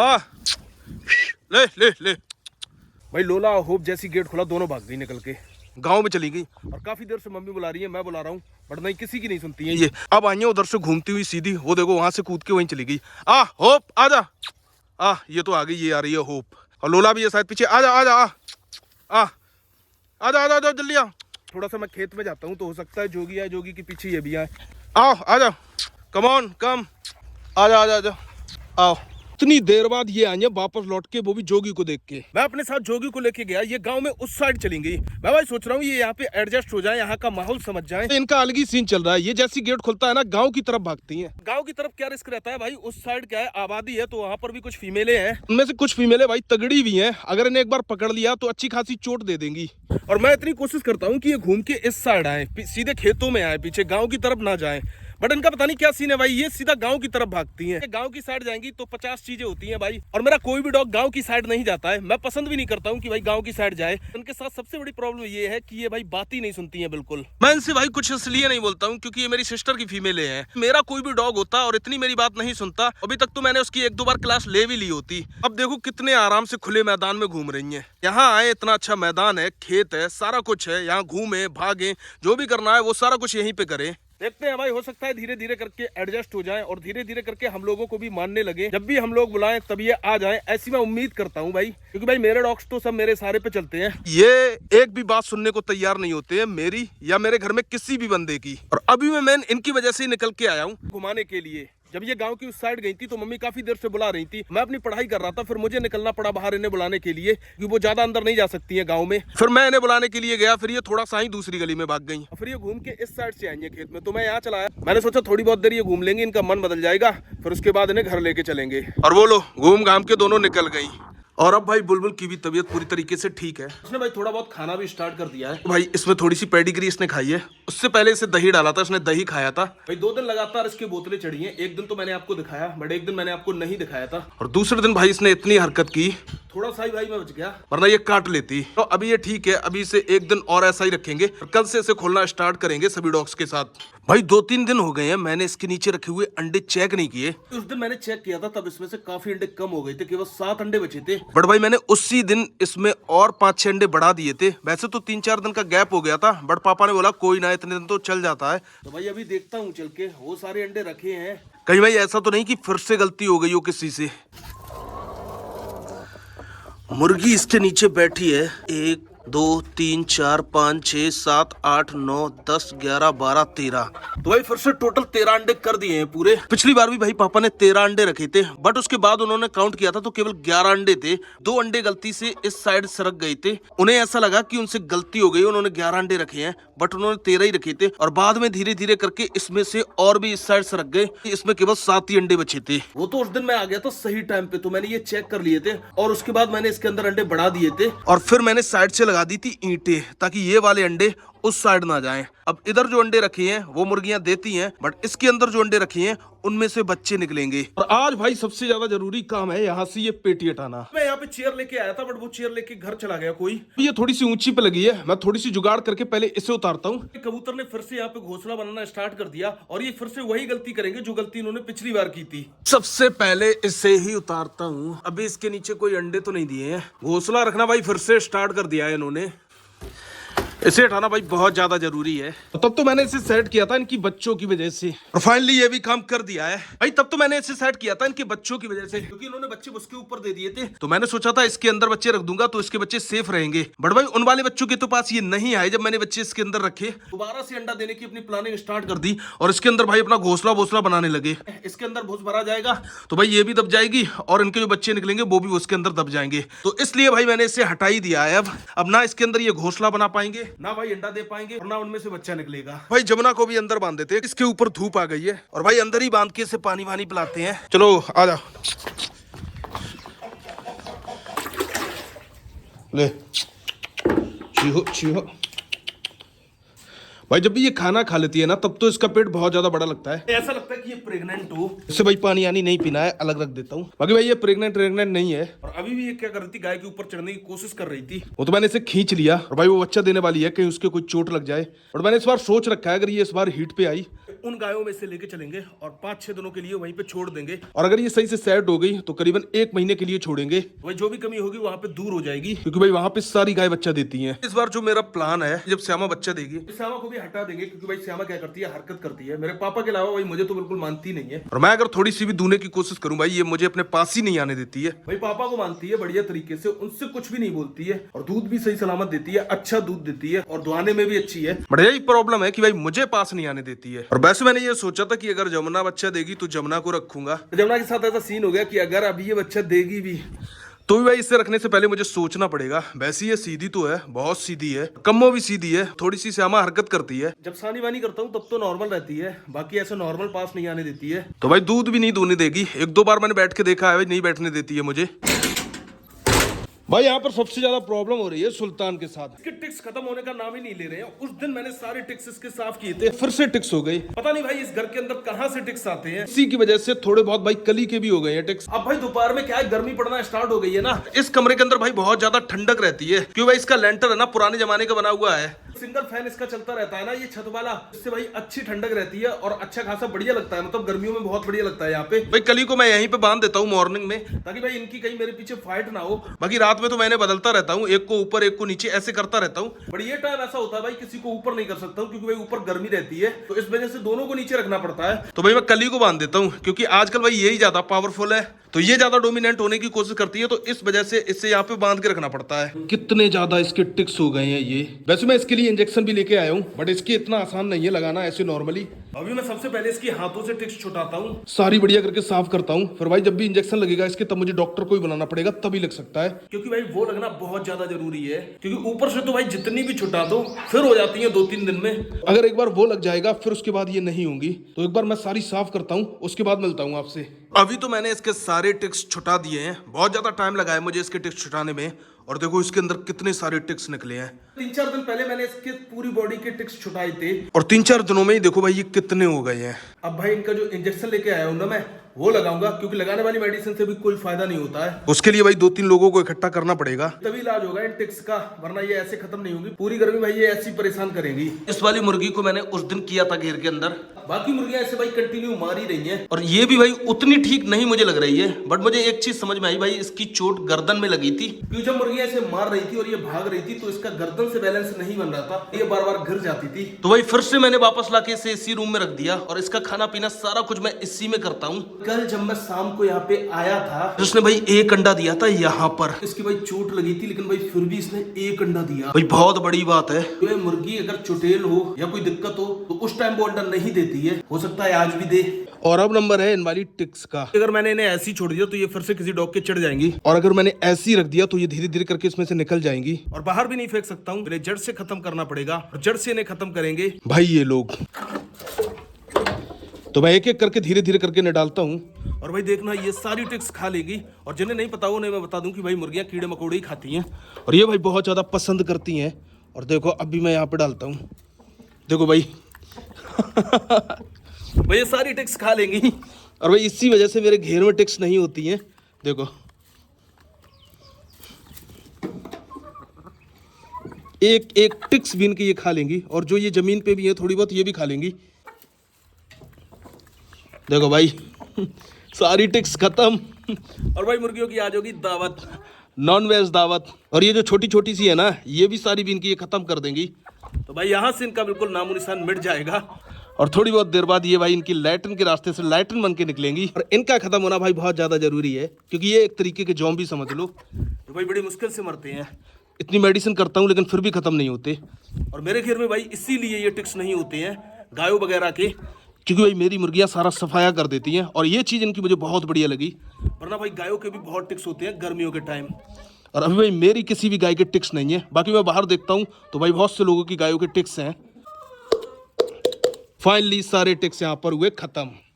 ले ले ले भाई। लोला होप जैसी गेट खुला दोनों भाग गई निकल के, गांव में चली गई। और काफी देर से मम्मी बुला रही है, मैं बुला रहा हूँ, बट नहीं, किसी की नहीं सुनती है ये। अब आई है उधर से घूमती हुई सीधी, वो देखो वहां से कूद के वहीं चली गई। होप आजा। ये तो आ गई, ये आ रही है होप। और लोला भी है शायद पीछे। आजा आजा आजा आजा आजा जल्दी आ। थोड़ा सा मैं खेत में जाता हूँ, तो हो सकता है जोगी आए, जोगी के पीछे ये भी आए। आओ आजा, कम ऑन कम, आजा आजा आजा आओ। इतनी देर बाद ये आई है वापस लौट के, वो भी जोगी को देख के। मैं अपने साथ जोगी को लेके गया, ये गांव में उस साइड चली गई। मैं भाई सोच रहा हूँ ये यहाँ पे एडजस्ट हो जाए, यहाँ का माहौल समझ जाए। इनका अलग ही सीन चल रहा है, ये जैसी गेट खुलता है ना गांव की तरफ भागती हैं। गांव की तरफ क्या रिस्क रहता है भाई, उस साइड क्या है आबादी है, तो वहाँ पर भी कुछ फीमेले हैं। उनमें से कुछ फीमेले भाई तगड़ी भी हैं, अगर इन्हें एक बार पकड़ लिया तो अच्छी खासी चोट दे देंगी। और मैं इतनी कोशिश करता हूँ कि ये घूम के इस साइड आए, सीधे खेतों में आए, पीछे गाँव की तरफ ना जाए। बट इनका पता नहीं क्या सीन है भाई, ये सीधा गांव की तरफ भागती हैं। गांव की साइड जाएंगी तो 50 चीजें होती हैं भाई, और मेरा कोई भी डॉग गांव की साइड नहीं जाता है। मैं पसंद भी नहीं करता हूं कि भाई गांव की साइड जाए। इनके साथ सबसे बड़ी प्रॉब्लम ये है कि ये भाई बात ही नहीं सुनती हैं बिल्कुल। मैं इनसे भाई कुछ इसलिए नहीं बोलता हूँ क्योंकि ये मेरी सिस्टर की फीमेल है। मेरा कोई भी डॉग होता और इतनी मेरी बात नहीं सुनता, अभी तक तो मैंने उसकी 1-2 बार क्लास ले भी ली होती। अब देखो कितने आराम से खुले मैदान में घूम रही है। यहाँ आए, इतना अच्छा मैदान है, खेत है, सारा कुछ है, यहाँ घूमे भागे, जो भी करना है वो सारा कुछ यहीं पे करे। देखते हैं भाई, हो सकता है धीरे धीरे करके एडजस्ट हो जाए और धीरे धीरे करके हम लोगों को भी मानने लगे। जब भी हम लोग बुलाएं तब ये आ जाएं, ऐसी मैं उम्मीद करता हूं भाई, क्योंकि भाई मेरे डॉग्स तो सब मेरे सारे पे चलते हैं। ये एक भी बात सुनने को तैयार नहीं होते हैं मेरी या मेरे घर में किसी भी बंदे की। और अभी मैं इनकी वजह से ही निकल के आया हूँ घुमाने के लिए। जब ये गांव की उस साइड गई थी तो मम्मी काफी देर से बुला रही थी, मैं अपनी पढ़ाई कर रहा था, फिर मुझे निकलना पड़ा बाहर इन्हें बुलाने के लिए, क्योंकि वो ज्यादा अंदर नहीं जा सकती है गांव में। फिर मैं इन्हें बुलाने के लिए गया, फिर ये थोड़ा सा ही दूसरी गली में भाग गई। फिर ये घूम के इस साइड से आएंगे खेत में, तो मैं यहाँ चला आया। मैंने सोचा थोड़ी बहुत देर ये घूम लेंगे, इनका मन बदल जाएगा, फिर उसके बाद इन्हें घर लेके चलेंगे। और वो लो घूम घाम के दोनों निकल गई। और अब भाई बुलबुल की भी तबीयत पूरी तरीके से ठीक है, उसने भाई थोड़ा बहुत खाना भी स्टार्ट कर दिया है। भाई इसमें थोड़ी सी पेडिग्री इसने खाई है, उससे पहले इसे दही डाला था, इसने दही खाया था। भाई 2 दिन लगातार इसकी बोतलें चढ़ी हैं। एक दिन तो मैंने आपको दिखाया, बट एक दिन मैंने आपको नहीं दिखाया था। और दूसरे दिन भाई इसने इतनी हरकत की, थोड़ा सा ही भाई मैं बच गया, वरना ये काट लेती। तो अभी ये ठीक है, अभी इसे एक दिन और ऐसा ही रखेंगे, कल से इसे खोलना स्टार्ट करेंगे सभी डॉग्स के साथ। भाई 2-3 दिन हो गए हैं मैंने इसके नीचे रखे हुए अंडे चेक नहीं किए। उस दिन मैंने चेक किया था, तब इसमें से काफी अंडे कम हो गए थे, केवल 7 अंडे बचे थे। बट भाई मैंने उसी दिन इसमें और 5-6 अंडे बढ़ा दिए थे। वैसे तो 3-4 दिन का गैप हो गया था, बट पापा ने बोला कोई ना, इतने दिन तो चल जाता है। तो भाई अभी देखता हूँ चल के, वो सारे अंडे रखे हैं कहीं भाई ऐसा तो नहीं कि फिर से गलती हो गई हो किसी से। मुर्गी इसके नीचे बैठी है, 1 2 3 4 5 6 7 8 9 10 11 12 13। तो भाई फिर से टोटल 13 अंडे कर दिए हैं पूरे। पिछली बार भी भाई पापा ने 13 अंडे रखे थे, बट उसके बाद उन्होंने काउंट किया था तो केवल 11 अंडे थे। 2 अंडे गलती से इस साइड सरक गए थे, उन्हें ऐसा लगा कि उनसे गलती हो गई, उन्होंने 11 अंडे रखे हैं, बट उन्होंने 13 ही रखे थे। और बाद में धीरे धीरे करके इसमें से और भी इस साइड सरक गए, इसमें केवल 7 ही अंडे बचे थे। वो तो उस दिन मैं आ गया था सही टाइम पे, तो मैंने ये चेक कर लिए थे, और उसके बाद मैंने इसके अंदर अंडे बढ़ा दिए थे। और फिर मैंने साइड से लगा दी थी ईंटें, ताकि ये वाले अंडे उस साइड ना जाएं। अब इधर जो अंडे रखे हैं वो मुर्गियां देती हैं, बट इसके अंदर जो अंडे रखे हैं उनमें से बच्चे निकलेंगे। और आज भाई सबसे ज्यादा जरूरी काम है यहाँ से ये पेटी हटाना। मैं यहाँ पे चेयर लेके आया था, बट वो चेयर लेके घर चला गया कोई। ये थोड़ी सी ऊंची पे लगी है, मैं थोड़ी सी जुगाड़ करके पहले इसे उतारता हूँ। कबूतर ने फिर से यहाँ पे घोंसला बनाना स्टार्ट कर दिया, और ये फिर से वही गलती करेंगे जो गलती इन्होंने पिछली बार की थी। सबसे पहले इसे ही उतारता हूँ। अभी इसके नीचे कोई अंडे तो नहीं दिए हैं। घोंसला रखना भाई फिर से स्टार्ट कर दिया है इन्होंने, इसे हटाना भाई बहुत ज्यादा जरूरी है। तब तो मैंने इसे सेट किया था इनकी बच्चों की वजह से, और फाइनली ये भी काम कर दिया है भाई। तब तो मैंने इसे सेट किया था इनके बच्चों की वजह से, क्योंकि इन्होंने बच्चे उसके ऊपर दे दिए थे, तो मैंने सोचा था इसके अंदर बच्चे रख दूंगा तो इसके बच्चे सेफ रहेंगे। बट भाई उन वाले बच्चों के तो पास ये नहीं आए। जब मैंने बच्चे इसके अंदर रखे, दोबारा से अंडा देने की अपनी प्लानिंग स्टार्ट कर दी, और इसके अंदर भाई अपना घोंसला बनाने लगे। इसके अंदर भूस भरा जाएगा तो भाई ये भी दब जाएगी, और इनके जो बच्चे निकलेंगे वो भी उसके अंदर दब जाएंगे। तो इसलिए भाई मैंने इसे हटा ही दिया है। अब ना इसके अंदर ये घोंसला बना पाएंगे, ना भाई अंडा दे पाएंगे, और ना उनमें से बच्चा निकलेगा। भाई जमुना को भी अंदर बांध देते हैं, इसके ऊपर धूप आ गई है, और भाई अंदर ही बांध के इसे पानी वानी पिलाते हैं। चलो आ जा, ले चीहो चीहो। भाई जब भी ये खाना खा लेती है ना, तब तो इसका पेट बहुत ज्यादा बड़ा लगता है, ऐसा लगता है कि ये प्रेग्नेंट हो। इससे भाई पानी आनी नहीं पीना है, अलग रख देता हूँ। बाकी भाई ये प्रेग्नेंट नहीं है। और अभी भी ये क्या कर रही थी, गाय के ऊपर चढ़ने की कोशिश कर रही थी, वो तो मैंने इसे खींच लिया। और भाई वो बच्चा देने वाली है, कहीं उसके कोई चोट लग जाए। और मैंने इस बार सोच रखा है, अगर ये इस बार हीट पे आई उन गायों में से लेके चलेंगे और 5-6 दिनों के लिए वहीं पे छोड़ देंगे, और अगर ये सही से सेट हो गई तो करीबन 1 महीने के लिए छोड़ेंगे। वही जो भी कमी होगी वहां पे दूर हो जाएगी, क्योंकि भाई वहां पे सारी गाय बच्चा देती हैं। इस बार जो मेरा प्लान है, जब श्यामा बच्चा देगी श्यामा को भी हटा देंगे, क्योंकि भाई श्यामा क्या करती है, हरकत करती है। मेरे पापा के अलावा भाई मुझे तो बिल्कुल मानती नहीं है, और मैं अगर थोड़ी सी भी दूने की कोशिश करूं भाई, ये मुझे अपने पास ही नहीं आने देती है। भाई पापा को मानती है बढ़िया तरीके से, उनसे कुछ भी नहीं बोलती है, और दूध भी सही सलामत देती है, अच्छा दूध देती है, और दुआने में भी अच्छी है। बट यही प्रॉब्लम है कि भाई मुझे पास नहीं आने देती है। और वैसे मैंने ये सोचा था कि अगर जमुना बच्चा देगी तो जमुना को रखूंगा। जमुना के साथ ऐसा सीन हो गया कि अगर अभी ये बच्चा देगी भी तो भी भाई इसे रखने से पहले मुझे सोचना पड़ेगा। वैसे ये सीधी तो है, बहुत सीधी है, कम्मो भी सीधी है, थोड़ी सी श्यामा हरकत करती है। जब सानी वानी करता हूँ तब तो नॉर्मल रहती है, बाकी ऐसे नॉर्मल पास नहीं आने देती है। तो भाई दूध भी नहीं दूने देगी। 1-2 बार मैंने बैठ के देखा है भाई, नहीं बैठने देती है मुझे। भाई यहाँ पर सबसे ज्यादा प्रॉब्लम हो रही है सुल्तान के साथ। इसके टिक्स खत्म होने का नाम ही नहीं ले रहे हैं। उस दिन मैंने सारे टिक्स इसके साफ किए थे, फिर से टिक्स हो गई। पता नहीं भाई इस घर के अंदर कहाँ से टिक्स आते हैं। इसी की वजह से थोड़े बहुत भाई कली के भी हो गए हैं टिक्स। अब भाई दोपहर में क्या है, गर्मी पड़ना स्टार्ट हो गई है ना, इस कमरे के अंदर भाई बहुत ज्यादा ठंडक रहती है, क्यों भाई इसका लेंटर है ना पुराने जमाने का बना हुआ है। सिंगल फैन इसका चलता रहता है ना, ये छत वाला, इससे भाई अच्छी ठंडक रहती है और अच्छा खासा बढ़िया लगता है। मतलब गर्मियों में बहुत बढ़िया लगता है यहाँ पे। भाई कली को मैं यहीं पे बांध देता हूँ मॉर्निंग में, ताकि भाई इनकी कहीं मेरे पीछे फाइट ना हो। बाकी रात में तो मैंने बदलता रहता हूँ, एक को ऊपर एक को नीचे ऐसे करता रहता हूँ। बट ये टाइम ऐसा होता है भाई किसी को ऊपर नहीं कर सकता हूँ, क्योंकि भाई ऊपर गर्मी रहती है, तो इस वजह से दोनों को नीचे रखना पड़ता है। तो भाई मैं कली को बांध देता हूँ, क्योंकि आजकल भाई यही ज्यादा पावरफुल है, तो ये ज्यादा डोमिनेंट होने की कोशिश करती है, तो इस वजह से इससे यहाँ पे बांध के रखना पड़ता है। कितने ज्यादा इसके टिक्स हो गए हैं ये। वैसे मैं इसके लिए इंजेक्शन भी लेके आया हूँ, बट इसके इतना आसान नहीं है लगाना ऐसे नॉर्मली। अभी मैं सबसे पहले इसकी हाथों से टिक्स छुटाता हूँ, सारी बढ़िया करके साफ करता हूँ। फिर भाई जब भी इंजेक्शन लगेगा इसके, तब मुझे डॉक्टर को ही बुलाना पड़ेगा, तभी लग सकता है, क्योंकि भाई वो लगना बहुत ज्यादा जरूरी है। क्योंकि ऊपर से तो भाई जितनी भी छुटा दो फिर हो जाती है 2-3 दिन में। अगर एक बार वो लग जाएगा फिर उसके बाद ये नहीं होंगी। तो एक बार मैं सारी साफ करता हूँ, उसके बाद मिलता हूँ आपसे। अभी तो मैंने इसके सारे टिक्स छुटा दिए हैं, बहुत ज्यादा टाइम लगा है मुझे इसके टिक्स छुटाने में, और देखो इसके अंदर कितने सारे टिक्स निकले हैं। 3-4 दिन पहले मैंने इसके पूरी बॉडी के टिक्स छुटाए थे, और 3-4 दिनों में ही देखो भाई ये कितने हो गए हैं। अब भाई इनका जो इंजेक्शन लेके आया हूं ना मैं, वो लगाऊंगा, क्योंकि लगाने वाली मेडिसिन से भी कोई फायदा नहीं होता है। उसके लिए भाई 2-3 लोगों को इकट्ठा करना पड़ेगा, तभी इलाज होगा इन टिक्स का, वरना ये ऐसे खत्म नहीं होगी। पूरी गर्मी भाई ये ऐसी परेशान करेंगी। इस वाली मुर्गी को मैंने उस दिन किया था घेर के अंदर, बाकी मुर्गियां ऐसे भाई कंटिन्यू मार ही रही हैं, और ये भी भाई उतनी ठीक नहीं मुझे लग रही है। बट मुझे एक चीज समझ में आई भाई, इसकी चोट गर्दन में लगी थी, क्योंकि जब मुर्गियां ऐसे मार रही थी और ये भाग रही थी, तो इसका गर्दन से बैलेंस नहीं बन रहा था, ये बार बार गिर जाती थी। तो भाई फिर से मैंने वापस लाके इसे इसी रूम में रख दिया, और इसका खाना पीना सारा कुछ मैं इसी में करता हूँ। कल जब मैं शाम को यहाँ पे आया था, उसने भाई 1 अंडा दिया था यहाँ पर। इसकी भाई चोट लगी थी, लेकिन भाई फिर भी इसने 1 अंडा दिया। भाई बहुत बड़ी बात है। तो मुर्गी अगर चुटेल हो या कोई दिक्कत हो तो उस टाइम वो अंडा नहीं देती है, हो सकता है आज भी दे। और अब नंबर है इन वाली टिक्स का। अगर मैंने इन्हें ऐसी छोड़ दिया तो ये फिर से किसी डॉग के चढ़ जाएंगी, और अगर मैंने ऐसी रख दिया तो ये धीरे धीरे करके इसमें से निकल जाएंगी, और बाहर भी नहीं फेंक सकता हूँ, इन्हें जड़ से खत्म करना पड़ेगा, और जड़ से इन्हें खत्म करेंगे भाई ये लोग। तो मैं एक एक करके धीरे धीरे करके इन्हें डालता हूँ, और भाई देखना ये सारी टिक्स खा लेगी। और जिन्हें नहीं पता उन्हें मैं बता दूं कि भाई मुर्गियां कीड़े मकोड़े ही खाती हैं, और ये भाई बहुत ज्यादा पसंद करती हैं। और देखो अभी मैं यहाँ पे डालता हूँ, देखो भाई भाई ये सारी टिक्स खा लेंगी, और भाई इसी वजह से मेरे घेर में टिक्स नहीं होती हैं। देखो एक एक टिक्स बीन के ये खा लेंगी, और जो ये जमीन पे भी है थोड़ी बहुत ये भी खा लेंगी। देखो भाई सारी टिक्स खत्म। और भाई मुर्गियों की आज होगी दावत, नॉन वेज दावत। और ये जो छोटी छोटी सी है ना, ये भी सारी बीन की ये खत्म कर देंगी। तो भाई यहाँ से इनका बिल्कुल नामो निशान मिट जाएगा, और थोड़ी बहुत देर बाद ये भाई इनकी लैट्रिन के रास्ते से लैट्रिन बन के निकलेंगी। और इनका खत्म होना भाई बहुत ज्यादा जरूरी है, क्योंकि ये एक तरीके के ज़ॉम्बी समझ लो, तो भाई बड़ी मुश्किल से मरते हैं। इतनी मेडिसिन करता हूँ लेकिन फिर भी खत्म नहीं होते। और मेरे घेर में भाई इसीलिए ये टिक्स नहीं होते हैं गायों वगैरह के, क्योंकि भाई मेरी मुर्गियां सारा सफाया कर देती हैं, और ये चीज़ इनकी मुझे बहुत बढ़िया लगी। वरना भाई गायों के भी बहुत टिक्स होते हैं गर्मियों के टाइम, और अभी भाई मेरी किसी भी गाय के टिक्स नहीं है। बाकी मैं बाहर देखता हूँ तो भाई बहुत से लोगों की गायों के टिक्स हैं। फाइनली सारे टिक्स यहाँ पर हुए खत्म।